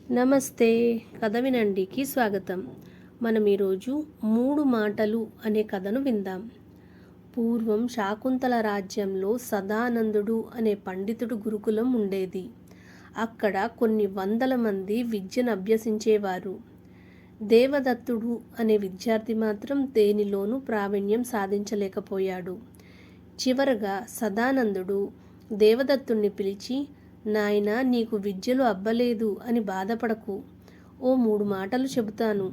నమస్తే. కథ వినండికి స్వాగతం. మనం ఈరోజు 3 మాటలు అనే కథను విందాం. పూర్వం శాకుంతల రాజ్యంలో సదానందుడు అనే పండితుడు గురుకులం ఉండేది. అక్కడ కొన్ని వందల మంది విద్యను అభ్యసించేవారు. దేవదత్తుడు అనే విద్యార్థి మాత్రం దేనిలోనూ ప్రావీణ్యం సాధించలేకపోయాడు. చివరగా సదానందుడు దేవదత్తుణ్ణి పిలిచి, నాయనా, నీకు విద్యలు అబ్బలేదు అని బాధపడకు. ఓ 3 మాటలు చెబుతాను.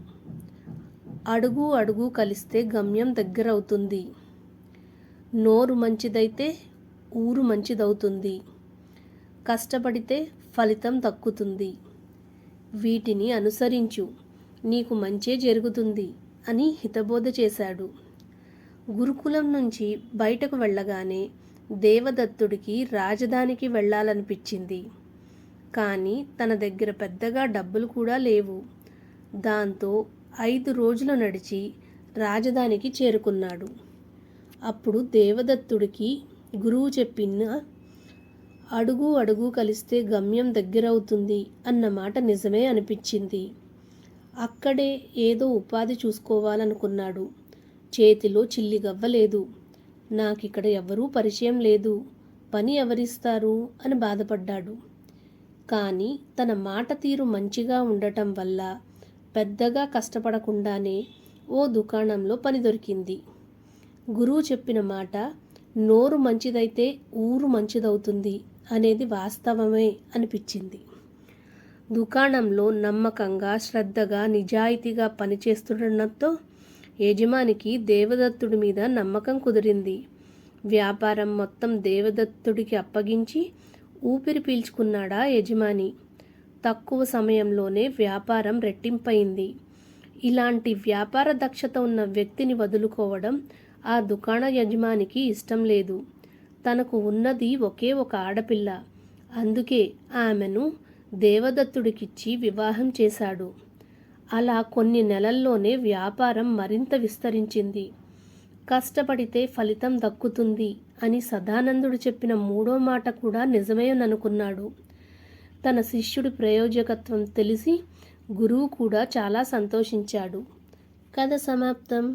అడుగు అడుగు కలిస్తే గమ్యం దగ్గరవుతుంది. నోరు మంచిదైతే ఊరు మంచిదవుతుంది. కష్టపడితే ఫలితం దక్కుతుంది. వీటిని అనుసరించు, నీకు మంచే జరుగుతుంది అని హితబోధ చేశాడు. గురుకులం నుంచి బయటకు వెళ్ళగానే దేవదత్తుడికి రాజధానికి వెళ్ళాలనిపించింది. కానీ తన దగ్గర పెద్దగా డబ్బులు కూడా లేవు. దాంతో 5 రోజులు నడిచి రాజధానికి చేరుకున్నాడు. అప్పుడు దేవదత్తుడికి గురువు చెప్పిన అడుగు అడుగు కలిస్తే గమ్యం దగ్గరవుతుంది అన్న మాట నిజమే అనిపించింది. అక్కడే ఏదో ఉపాధి చూసుకోవాలనుకున్నాడు. చేతిలో చిల్లిగవ్వలేదు. నాకిక్కడ ఎవరూ పరిచయం లేదు, పని ఎవరిస్తారు అని బాధపడ్డాడు. కానీ తన మాట తీరు మంచిగా ఉండటం వల్ల పెద్దగా కష్టపడకుండానే ఓ దుకాణంలో పని దొరికింది. గురువు చెప్పిన మాట నోరు మంచిదైతే ఊరు మంచిదవుతుంది అనేది వాస్తవమే అనిపించింది. దుకాణంలో నమ్మకంగా, శ్రద్ధగా, నిజాయితీగా పనిచేస్తుండటంతో యజమానికి దేవదత్తుడి మీద నమ్మకం కుదిరింది. వ్యాపారం మొత్తం దేవదత్తుడికి అప్పగించి ఊపిరి పీల్చుకున్నాడా యజమాని. తక్కువ సమయంలోనే వ్యాపారం రెట్టింపైంది. ఇలాంటి వ్యాపార దక్షత ఉన్న వ్యక్తిని వదులుకోవడం ఆ దుకాణ యజమానికి ఇష్టం లేదు. తనకు ఉన్నది ఒకే ఒక ఆడపిల్ల. అందుకే ఆమెను దేవదత్తుడికిచ్చి వివాహం చేశాడు. అలా కొన్ని నెలల్లోనే వ్యాపారం మరింత విస్తరించింది. కష్టపడితే ఫలితం దక్కుతుంది అని సదానందుడు చెప్పిన 3వ మాట కూడా నిజమేననుకున్నాడు. తన శిష్యుడి ప్రయోజకత్వం తెలిసి గురువు కూడా చాలా సంతోషించాడు. కథ సమాప్తం.